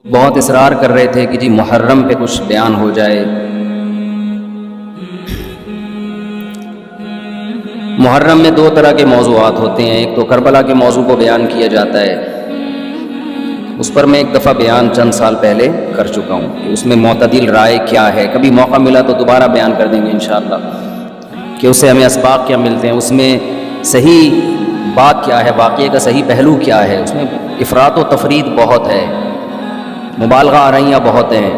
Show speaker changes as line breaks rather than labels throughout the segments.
بہت اصرار کر رہے تھے کہ جی محرم پہ کچھ بیان ہو جائے. محرم میں دو طرح کے موضوعات ہوتے ہیں. ایک تو کربلا کے موضوع کو بیان کیا جاتا ہے، اس پر میں ایک دفعہ بیان چند سال پہلے کر چکا ہوں کہ اس میں معتدل رائے کیا ہے. کبھی موقع ملا تو دوبارہ بیان کر دیں گے انشاءاللہ کہ اس سے ہمیں اسباق کیا ملتے ہیں، اس میں صحیح بات کیا ہے، واقعے کا صحیح پہلو کیا ہے. اس میں افراط و تفرید بہت ہے، مبالغہ آرائیاں بہت ہیں.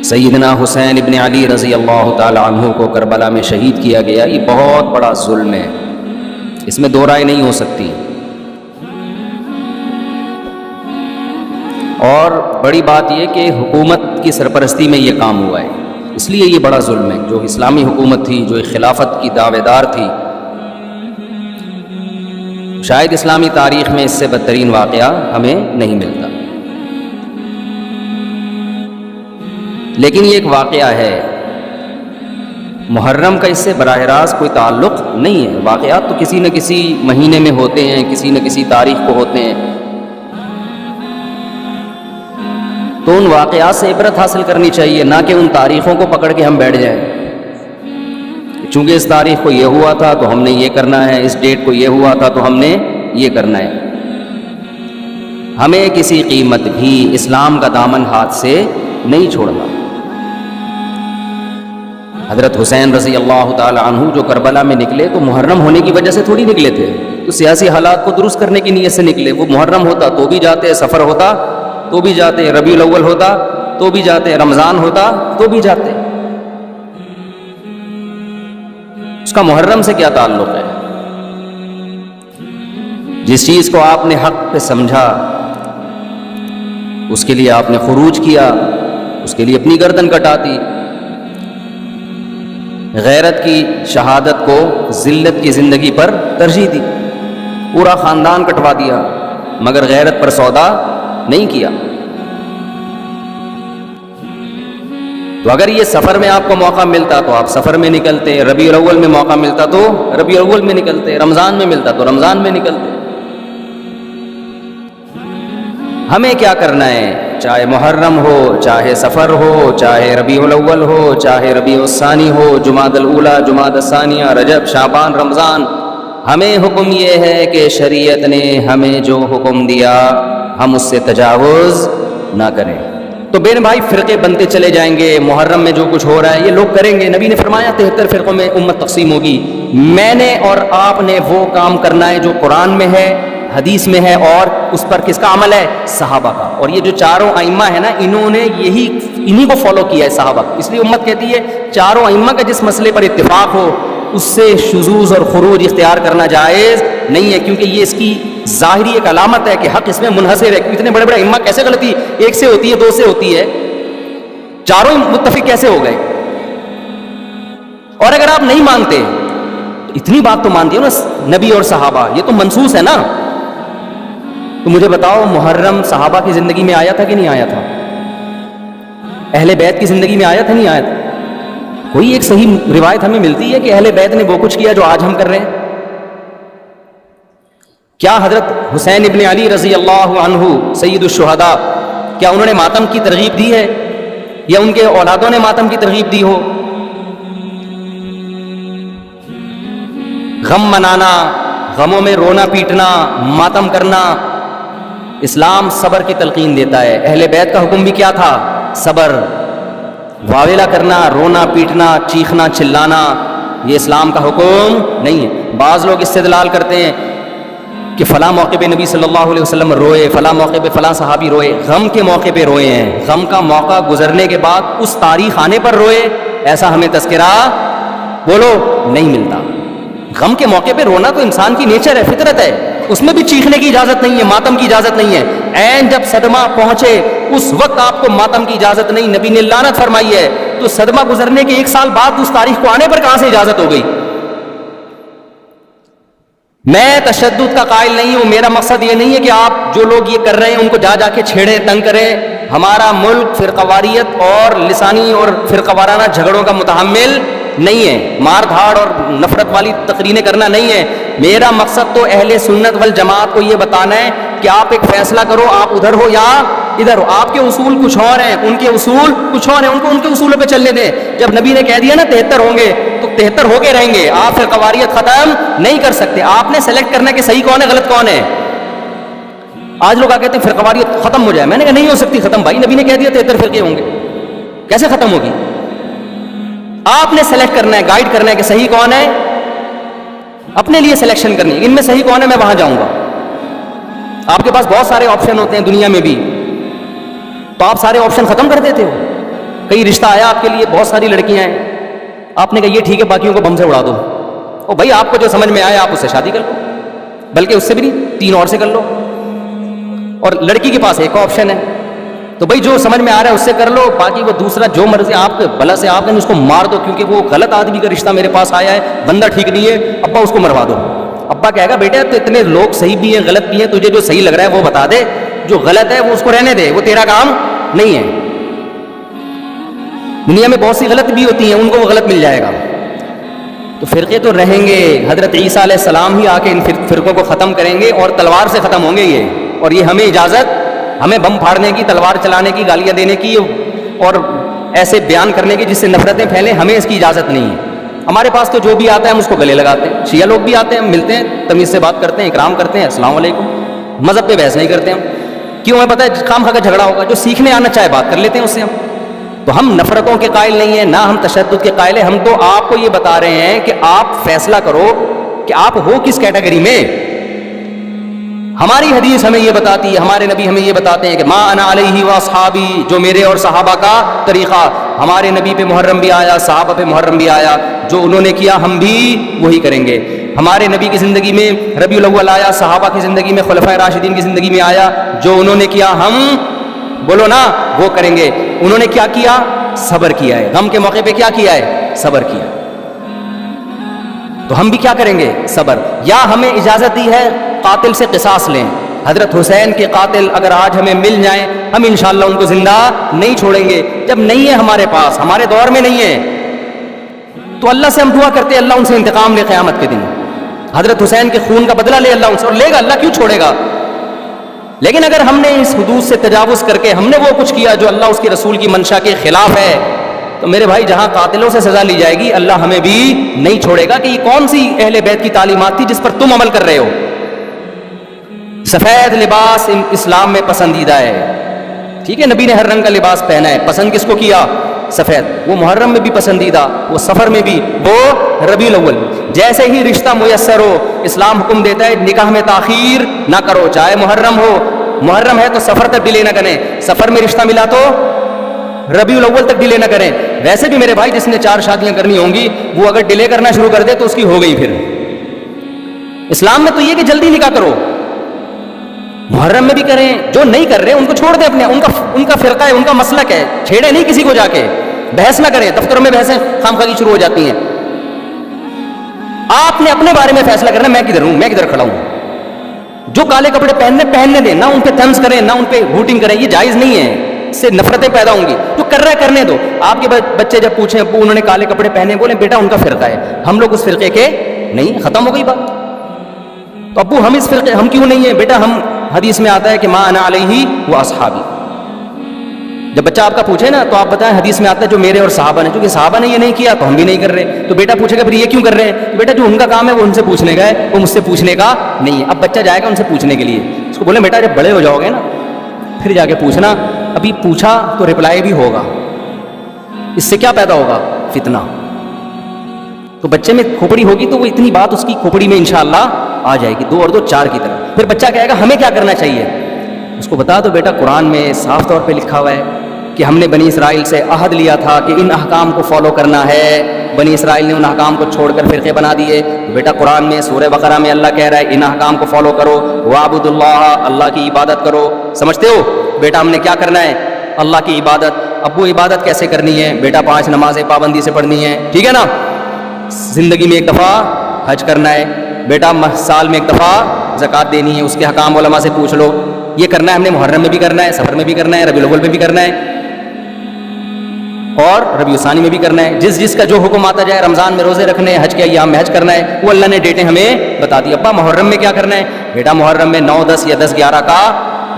سیدنا حسین ابن علی رضی اللہ تعالی عنہ کو کربلا میں شہید کیا گیا، یہ بہت بڑا ظلم ہے، اس میں دو رائے نہیں ہو سکتی. اور بڑی بات یہ کہ حکومت کی سرپرستی میں یہ کام ہوا ہے، اس لیے یہ بڑا ظلم ہے. جو اسلامی حکومت تھی، جو خلافت کی دعوے دار تھی، شاید اسلامی تاریخ میں اس سے بدترین واقعہ ہمیں نہیں ملتا. لیکن یہ ایک واقعہ ہے، محرم کا اس سے براہ راست کوئی تعلق نہیں ہے. واقعات تو کسی نہ کسی مہینے میں ہوتے ہیں، کسی نہ کسی تاریخ کو ہوتے ہیں، تو ان واقعات سے عبرت حاصل کرنی چاہیے، نہ کہ ان تاریخوں کو پکڑ کے ہم بیٹھ جائیں. چونکہ اس تاریخ کو یہ ہوا تھا تو ہم نے یہ کرنا ہے، اس ڈیٹ کو یہ ہوا تھا تو ہم نے یہ کرنا ہے. ہمیں کسی قیمت بھی اسلام کا دامن ہاتھ سے نہیں چھوڑنا. حضرت حسین رضی اللہ تعالی عنہ جو کربلا میں نکلے تو محرم ہونے کی وجہ سے تھوڑی نکلے تھے، تو سیاسی حالات کو درست کرنے کی نیت سے نکلے. وہ محرم ہوتا تو بھی جاتے، سفر ہوتا تو بھی جاتے، ربیع الاول ہوتا تو بھی جاتے، رمضان ہوتا تو بھی جاتے. اس کا محرم سے کیا تعلق ہے؟ جس چیز کو آپ نے حق پہ سمجھا اس کے لیے آپ نے خروج کیا، اس کے لیے اپنی گردن کٹا دی. غیرت کی شہادت کو ذلت کی زندگی پر ترجیح دی، پورا خاندان کٹوا دیا، مگر غیرت پر سودا نہیں کیا. تو اگر یہ سفر میں آپ کو موقع ملتا تو آپ سفر میں نکلتے، ربیع الاول میں موقع ملتا تو ربیع الاول میں نکلتے، رمضان میں ملتا تو رمضان میں نکلتے. ہمیں کیا کرنا ہے؟ چاہے محرم ہو، چاہے سفر ہو، چاہے ربیع الاول ہو، چاہے ربیع الثانی ہو، جمادی الاولیٰ، جمادی الثانیہ، رجب، شعبان، رمضان، ہمیں حکم یہ ہے کہ شریعت نے ہمیں جو حکم دیا ہم اس سے تجاوز نہ کریں. تو بہن بھائی فرقے بنتے چلے جائیں گے، محرم میں جو کچھ ہو رہا ہے یہ لوگ کریں گے. نبی نے فرمایا 73 فرقوں میں امت تقسیم ہوگی. میں نے اور آپ نے وہ کام کرنا ہے جو قرآن میں ہے، حدیث میں ہے، اور اس پر کس کا عمل ہے؟ صحابہ کا. اور یہ جو چاروں ائمہ ہیں نا، انہوں نے انہی کو فالو کیا ہے، صحابہ. اس لیے امت کہتی ہے چاروں ائمہ کا جس مسئلے پر اتفاق ہو اس سے شذوذ اور خروج اختیار کرنا جائز نہیں ہے، کیونکہ یہ اس کی ظاہری ایک علامت ہے کہ حق اس میں منحصر ہے. اتنے بڑے بڑے ائمہ کیسے غلطی ایک سے ہوتی ہے، دو سے ہوتی ہے، چاروں متفق کیسے ہو گئے؟ اور اگر آپ نہیں مانتے، اتنی بات تو مانتی ہو نا نبی اور صحابہ، یہ تو منصوص ہے نا. تو مجھے بتاؤ محرم صحابہ کی زندگی میں آیا تھا کہ نہیں آیا تھا؟ اہل بیت کی زندگی میں آیا تھا نہیں آیا تھا؟ کوئی ایک صحیح روایت ہمیں ملتی ہے کہ اہل بیت نے وہ کچھ کیا جو آج ہم کر رہے ہیں؟ کیا حضرت حسین ابن علی رضی اللہ عنہ سید الشہداء، کیا انہوں نے ماتم کی ترغیب دی ہے یا ان کے اولادوں نے ماتم کی ترغیب دی ہو؟ غم منانا، غموں میں رونا پیٹنا، ماتم کرنا، اسلام صبر کی تلقین دیتا ہے. اہل بیت کا حکم بھی کیا تھا؟ صبر. واویلا کرنا، رونا پیٹنا، چیخنا چلانا، یہ اسلام کا حکم نہیں ہے. بعض لوگ استدلال کرتے ہیں کہ فلاں موقع پہ نبی صلی اللہ علیہ وسلم روئے، فلاں موقع پہ فلاں صحابی روئے. غم کے موقع پہ روئے ہیں، غم کا موقع گزرنے کے بعد اس تاریخ آنے پر روئے، ایسا ہمیں تذکرہ بولو نہیں ملتا. غم کے موقع پہ رونا تو انسان کی نیچر ہے، فطرت ہے، اس میں بھی چیخنے کی اجازت نہیں ہے، ماتم کی اجازت نہیں ہے. عین جب صدمہ پہنچے اس وقت آپ کو ماتم کی اجازت نہیں، نبی نے لعنت فرمائی ہے. تو صدمہ گزرنے کے 1 سال بعد اس تاریخ کو آنے پر کہاں سے اجازت ہو گئی؟ میں تشدد کا قائل نہیں ہوں، میرا مقصد یہ نہیں ہے کہ آپ جو لوگ یہ کر رہے ہیں ان کو جا کے چھیڑیں، تنگ کریں. ہمارا ملک فرقہ واریت اور لسانی اور فرقہ وارانہ جھگڑوں کا متحمل نہیں ہے، مار دھاڑ اور نفرت والی تقریریں کرنا نہیں ہے. میرا مقصد تو اہل سنت والجماعت کو یہ بتانا ہے کہ آپ ایک فیصلہ کرو، آپ ادھر ہو یا ادھر ہو. آپ کے اصول کچھ اور ہیں، ان کے اصول کچھ اور ہیں، ان کو ان کے اصولوں پہ چلنے دیں. جب نبی نے کہہ دیا نا 73 ہوں گے تو 73 ہو کے رہیں گے. آپ فرقہ واریت ختم نہیں کر سکتے. آپ نے سلیکٹ کرنا کہ صحیح کون ہے غلط کون ہے. آج لوگ کہتے ہیں فرقہ واریت ختم ہو جائے. میں نے کہا نہیں ہو سکتی ختم بھائی، نبی نے کہہ دیا 73 فرقے ہوں گے، کیسے ختم ہوگی. آپ نے سلیکٹ کرنا ہے، گائیڈ کرنا ہے کہ صحیح کون ہے، اپنے لیے سلیکشن کرنی ہے. ان میں صحیح کون ہے میں وہاں جاؤں گا. آپ کے پاس بہت سارے آپشن ہوتے ہیں دنیا میں بھی، تو آپ سارے آپشن ختم کر دیتے ہو. کئی رشتہ آیا آپ کے لیے، بہت ساری لڑکیاں ہیں، آپ نے کہا یہ ٹھیک ہے باقیوں کو بم سے اڑا دو. او بھائی آپ کو جو سمجھ میں آیا آپ اس سے شادی کر لو، بلکہ اس سے بھی نہیں 3 اور سے کر لو. اور لڑکی کے پاس ایک آپشن ہے، تو بھائی جو سمجھ میں آ رہا ہے اس سے کر لو، باقی وہ دوسرا جو مرضی آپ کے بلا سے آپ نے اس کو مار دو، کیونکہ وہ غلط آدمی کا رشتہ میرے پاس آیا ہے، بندہ ٹھیک نہیں ہے، ابا اس کو مروا دو. ابا کہے گا بیٹا تو اتنے لوگ صحیح بھی ہیں غلط بھی ہیں، تجھے جو صحیح لگ رہا ہے وہ بتا دے، جو غلط ہے وہ اس کو رہنے دے، وہ تیرا کام نہیں ہے. دنیا میں بہت سی غلط بھی ہوتی ہیں، ان کو وہ غلط مل جائے گا. تو فرقے تو رہیں گے. حضرت عیسیٰ علیہ السلام ہی آ کے ان فرقوں کو ختم کریں گے، اور تلوار سے ختم ہوں گے یہ. اور یہ ہمیں اجازت، ہمیں بم پھاڑنے کی، تلوار چلانے کی، گالیاں دینے کی اور ایسے بیان کرنے کی جس سے نفرتیں پھیلیں، ہمیں اس کی اجازت نہیں ہے. ہمارے پاس تو جو بھی آتا ہے ہم اس کو گلے لگاتے ہیں. شیعہ لوگ بھی آتے ہیں، ہم ملتے ہیں، تمیز سے بات کرتے ہیں، اکرام کرتے ہیں، السلام علیکم. مذہب پہ بحث نہیں کرتے ہم. کیوں؟ ہمیں پتہ ہے خام خواہ کا جھگڑا ہوگا. جو سیکھنے آنا چاہے بات کر لیتے ہیں اس سے. تو ہم نفرتوں کے قائل نہیں ہیں، نہ ہم تشدد کے قائل ہیں. ہم تو آپ کو یہ بتا رہے ہیں کہ آپ فیصلہ کرو کہ آپ ہو کس کیٹیگری میں. ہماری حدیث ہمیں یہ بتاتی ہے، ہمارے نبی ہمیں یہ بتاتے ہیں کہ ما انا علیہ واصحابی، جو میرے اور صحابہ کا طریقہ. ہمارے نبی پہ محرم بھی آیا، صحابہ پہ محرم بھی آیا، جو انہوں نے کیا ہم بھی وہی کریں گے. ہمارے نبی کی زندگی میں ربیع الاول آیا، صحابہ کی زندگی میں خلفائے راشدین کی زندگی میں آیا، جو انہوں نے کیا ہم بولو نا وہ کریں گے. انہوں نے کیا کیا؟ صبر کیا ہے. غم کے موقع پہ کیا کیا ہے؟ صبر کیا. تو ہم بھی کیا کریں گے؟ صبر. یا ہمیں اجازت دی ہے قاتل سے قصاص لیں. حضرت حسین کے قاتل اگر آج ہمیں مل جائیں، ہم انشاءاللہ ان کو زندہ نہیں چھوڑیں گے. جب نہیں ہے ہمارے پاس، ہمارے دور میں نہیں ہے، تو اللہ سے ہم دعا کرتے ہیں اللہ ان سے انتقام لے قیامت کے دن. حضرت حسین کے خون کا بدلہ لے اللہ ان سے، اور لے گا، اللہ کیوں چھوڑے گا. لیکن اگر ہم نے اس حدود سے تجاوز کر کے ہم نے وہ کچھ کیا جو اللہ اس کے رسول کی منشا کے خلاف ہے، تو میرے بھائی جہاں قاتلوں سے سزا لی جائے گی، اللہ ہمیں بھی نہیں چھوڑے گا. کہ یہ کون سی اہل بیت کی تعلیمات تھی جس پر تم عمل کر رہے ہو. سفید لباس اسلام میں پسندیدہ ہے، ٹھیک ہے، نبی نے ہر رنگ کا لباس پہنا ہے. پسند کس کو کیا؟ سفید. وہ محرم میں بھی پسندیدہ، وہ سفر میں بھی، وہ ربیع الاول میں. جیسے ہی رشتہ میسر ہو، اسلام حکم دیتا ہے نکاح میں تاخیر نہ کرو، چاہے محرم ہو. محرم ہے تو سفر تک ڈیلے نہ کریں، سفر میں رشتہ ملا تو ربیع الاول تک ڈیلے نہ کریں. ویسے بھی میرے بھائی جس نے 4 شادیاں کرنی ہوں گی، وہ اگر ڈیلے کرنا شروع کر دے تو اس کی ہو گئی. پھر اسلام میں تو یہ کہ جلدی نکاح کرو. محرم میں بھی کریں، جو نہیں کر رہے ان کو چھوڑ دیں، اپنے ان کا فرقہ ہے، ان کا مسلک ہے، چھیڑے نہیں کسی کو. جا کے بحث نہ کریں. دفتروں میں بحثیں خامخواہ کی شروع ہو جاتی ہیں. آپ نے اپنے بارے میں فیصلہ کرنا میں کدھر ہوں، میں کدھر کھڑا ہوں. جو کالے کپڑے پہننے دیں، نہ ان پہ طنز کریں، نہ ان پہ ہوٹنگ کریں، یہ جائز نہیں ہے. اس سے نفرتیں پیدا ہوں گی. جو کر رہا ہے کرنے دو. آپ کے بچے جب پوچھیں ابو انہوں نے کالے کپڑے پہنے، بولیں بیٹا ان کا فرقہ ہے، ہم لوگ اس فرقے کے نہیں. ختم ہو گئی بات. تو ابو ہم اس فرقے ہم کیوں نہیں ہیں؟ بیٹا ہم، حدیث میں آتا ہے کہ ما انا علیہ واصحابی. جب بچہ آپ کا پوچھے نا تو آپ بتائیں حدیث میں آتا ہے جو میرے اور صحابہ نے. چونکہ صحابہ نے یہ نہیں کیا تو ہم بھی نہیں کر رہے. تو بیٹا پوچھے گا پھر یہ کیوں کر رہے ہیں؟ بیٹا جو ان کا کام ہے وہ ان سے پوچھنے کا ہے، وہ مجھ سے پوچھنے کا نہیں ہے. اب بچہ جائے گا ان سے پوچھنے کے لیے. اس کو بولے بیٹا جب بڑے ہو جاؤ گے نا پھر جا کے پوچھنا. ابھی پوچھا تو رپلائی بھی ہوگا. اس سے کیا پیدا ہوگا؟ فتنہ. تو بچے میں کھوپڑی ہوگی تو وہ اتنی بات اس کی کھوپڑی میں انشاءاللہ آ جائے گی، 2 اور 2 4 کی طرح. پھر بچہ کہے گا ہمیں کیا کرنا چاہیے. اس کو بتا دو بیٹا قرآن میں صاف طور پہ لکھا ہوا ہے کہ ہم نے بنی اسرائیل سے عہد لیا تھا کہ ان احکام کو فالو کرنا ہے. بنی اسرائیل نے ان احکام کو چھوڑ کر فرقے بنا دیے. بیٹا قرآن میں سورہ بقرہ میں اللہ کہہ رہا ہے ان احکام کو فالو کرو. وَاعْبُدُوا اللَّهَ، اللہ کی عبادت کرو. سمجھتے ہو بیٹا ہم نے کیا کرنا ہے؟ اللہ کی عبادت. ابو عبادت کیسے کرنی ہے؟ بیٹا 5 نمازیں پابندی سے پڑھنی ہے، ٹھیک ہے نا. زندگی میں ایک دفعہ حج کرنا ہے. بیٹا سال میں ایک دفعہ زکوٰۃ دینی ہے. اس کے حکام علماء سے پوچھ لو. یہ کرنا ہے ہم نے محرم میں بھی کرنا ہے، سفر میں بھی کرنا ہے، ربیع الاول میں بھی کرنا ہے. اور ربیع الثانی میں بھی کرنا ہے. جس کا جو حکم آتا جائے, رمضان میں روزے رکھنے ہیں, حج کے ایام میں حج کرنا ہے, وہ اللہ نے ڈیٹیں ہمیں بتا دی. ابا محرم میں کیا کرنا ہے؟ بیٹا محرم میں 9, 10 یا 10, 11 کا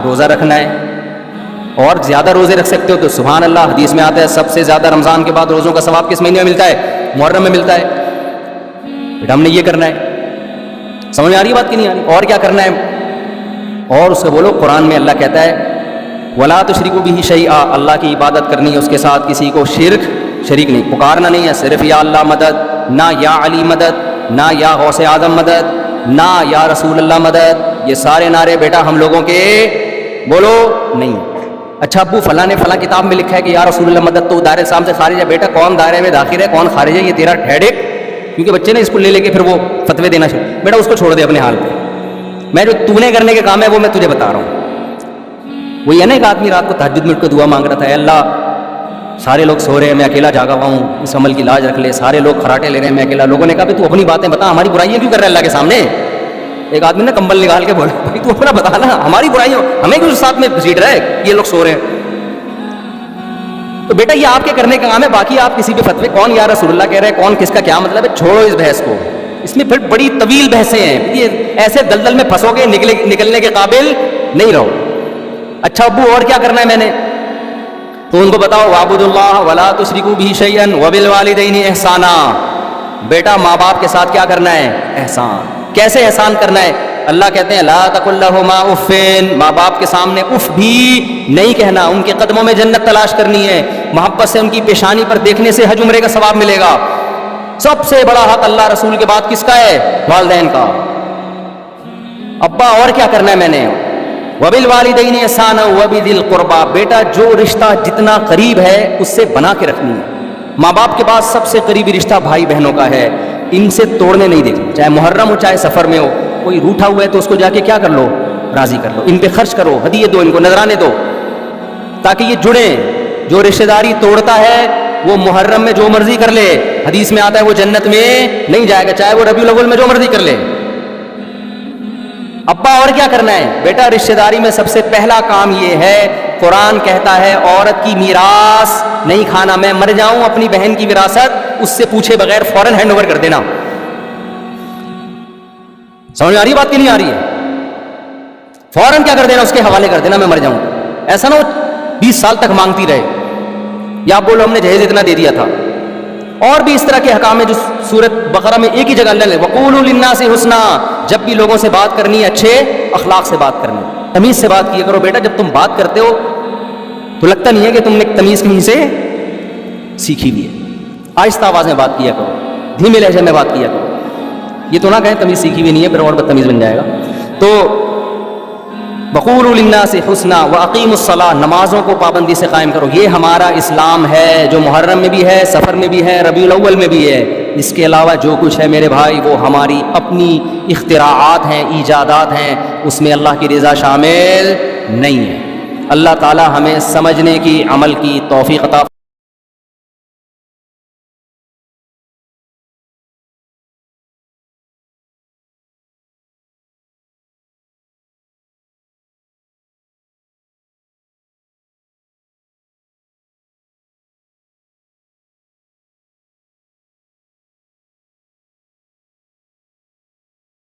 روزہ رکھنا ہے. اور زیادہ روزے رکھ سکتے ہو تو سبحان اللہ, حدیث میں آتا ہے سب سے زیادہ رمضان کے بعد روزوں کا ثواب کس مہینے میں ملتا ہے؟ محرم میں ملتا ہے. بیٹا ہم نے یہ کرنا ہے. سمجھ میں آ رہی ہے بات کی نہیں آ رہی؟ اور کیا کرنا ہے؟ اور اس کو بولو, قرآن میں اللہ کہتا ہے وَلَا تُشْرِكُوا بِهِ شَيْئًا, اللہ کی عبادت کرنی ہے, اس کے ساتھ کسی کو شریک نہیں, پکارنا نہیں ہے صرف یا اللہ مدد, نہ یا علی مدد, نہ یا غوث اعظم مدد, نہ یا رسول اللہ مدد. یہ سارے نعرے بیٹا ہم لوگوں کے بولو نہیں. اچھا ابو فلاں نے فلاں کتاب میں لکھا ہے کہ یا رسول اللہ مدد تو دائرے اسلام سے خارج ہے. بیٹا کون دائرے میں داخل ہے کون خارج ہے یہ تیرا ہیڈک, کیونکہ بچے نے اسکول لے کے پھر وہ فتوے دینا شروع. بیٹا اس کو چھوڑ دے اپنے حال پہ, میں جو تو نے کرنے کے کام ہے وہ میں تجھے بتا رہا ہوں. وہی ہے نا, ایک آدمی رات کو تہجد میں اٹھ کے دعا مانگ رہا تھا, اے اللہ سارے لوگ سو رہے ہیں, میں اکیلا جاگا ہوا ہوں, اس عمل کی لاج رکھ لے, سارے لوگ خراٹے لے رہے ہیں, میں اکیلا. لوگوں نے کہا بھی تو اپنی باتیں بتا, ہماری برائیاں کیوں کر رہا ہے اللہ کے سامنے. ایک آدمی نے کمبل نکال کے بولا بھائی تو اپنا بتا نا, ہماری برائیوں ہمیں کیوں ساتھ میں گھسیٹ رہا ہے, یہ لوگ سو رہے ہیں. تو بیٹا یہ آپ کے کرنے کا کام ہے, باقی آپ کسی بھی فتوے کون یا رسول اللہ کہہ رہے ہیں, کون کس کا کیا مطلب ہے, چھوڑو اس بحث کو. اس میں پھر بڑی طویل بحثیں ہیں, یہ ایسے دلدل میں پھنسو گے نکلنے کے قابل نہیں رہو. اچھا ابو اور کیا کرنا ہے میں نے, تو ان کو بتاؤ وَاعْبُدُوا اللَّهَ وَلَا تُشْرِكُوا بِهِ شَيْئًا وَبِالْوَالِدَيْنِ إِحْسَانًا. بیٹا ماں باپ کے ساتھ کیا کرنا ہے؟ احسان. کیسے احسان کرنا ہے؟ اللہ کہتے ہیں لا تقل لهما اف, ماں باپ کے سامنے اف بھی نہیں کہنا, ان کے قدموں میں جنت تلاش کرنی ہے, محبت سے ان کی پیشانی پر دیکھنے سے حج عمرے کا ثواب ملے گا. سب سے بڑا حق اللہ رسول کے بعد کس کا ہے؟ والدین کا. ابا اور کیا کرنا ہے میں نے؟ وَبِالْوَالِدَيْنِ إِحْسَانًا وَبِذِي الْقُرْبَىٰ, بیٹا جو رشتہ جتنا قریب ہے اس سے بنا کے رکھنی ہے. ماں باپ کے بعد سب سے قریبی رشتہ بھائی بہنوں کا ہے, ان سے توڑنے نہیں دیکھنا, چاہے محرم ہو چاہے سفر میں ہو. کوئی روٹھا ہوا ہے تو اس کو جا کے کیا کر لو, راضی کر لو, ان پہ خرچ کرو, ہدیے دو, ان کو نذرانے دو, تاکہ یہ جڑیں. جو رشتہ داری توڑتا ہے وہ محرم میں جو مرضی کر لے, حدیث میں آتا ہے وہ جنت میں نہیں جائے گا, چاہے وہ ربیع الاول میں جو مرضی کر لے. ابا اور کیا کرنا ہے؟ بیٹا رشتہ داری میں سب سے پہلا کام یہ ہے, قرآن کہتا ہے عورت کی میراث نہیں کھانا. میں مر جاؤں اپنی بہن کی وراثت اس سے پوچھے بغیر فوراً ہینڈ اوور کر دینا. سمجھ آ رہی ہے بات کی نہیں آ رہی ہے؟ فوراً کیا کر دینا, اس کے حوالے کر دینا, میں مر جاؤں. ایسا نہ ہو 20 سال تک مانگتی رہے, یا آپ بولو ہم نے جہیز اتنا دے دیا تھا. اور بھی اس طرح کے حکام ہیں جو سورۃ بقرہ میں ایک ہی جگہ اللہ نے وَقُولُوا لِلنَّاسِ حُسْنًا, جب بھی لوگوں سے بات کرنی ہے اچھے اخلاق سے بات کرنی, تمیز سے بات کیا کرو. بیٹا جب تم بات کرتے ہو تو لگتا نہیں ہے کہ تم نے تمیز کہیں سے سیکھی ہوئی ہے. آہستہ آواز میں بات کیا کرو, دھیمے لہجے میں بات کیا کرو. یہ تو نہ کہیں تمیز سیکھی ہوئی نہیں ہے, پھر اور بدتمیز بن جائے گا. تو وَقُولُوا لِلنَّاسِ حُسْنًا وَأَقِیمُوا الصَّلَاةَ, نمازوں کو پابندی سے قائم کرو. یہ ہمارا اسلام ہے جو محرم میں بھی ہے, سفر میں بھی ہے, ربیع الاول میں بھی ہے. اس کے علاوہ جو کچھ ہے میرے بھائی وہ ہماری اپنی اختراعات ہیں, ایجادات ہیں, اس میں اللہ کی رضا شامل نہیں ہے. اللہ تعالی ہمیں سمجھنے کی, عمل کی توفیق عطا